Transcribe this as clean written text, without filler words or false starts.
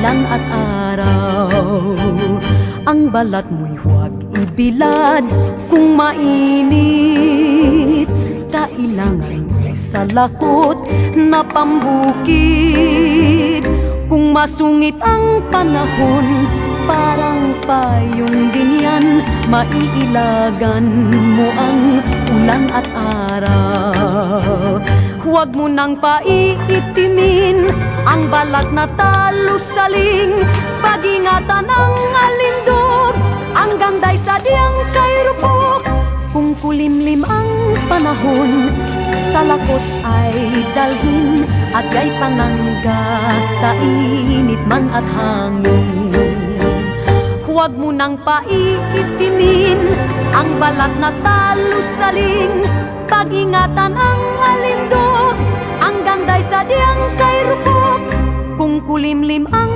ulan at araw. Ang balat mo'y huwag ibilad kung mainit. Kailangan sa lakot na pambukid. Kung masungit ang panahon, parang payong din yan, maiilagan mo ang ulan at araw. Huwag mo nang paiitimin ang balat na talusaling. Pag-ingatan ang alindog, ang ganday sa diyang kay rupok. Kung kulimlim ang panahon, sa lakot ay dalhin at kay panangga sa init man at hangin. Huwag mo nang paiitimin ang balat na talusaling. Pag-ingatan ang alindog, ang ganday sa diyang kay rupok. Kung kulimlim ang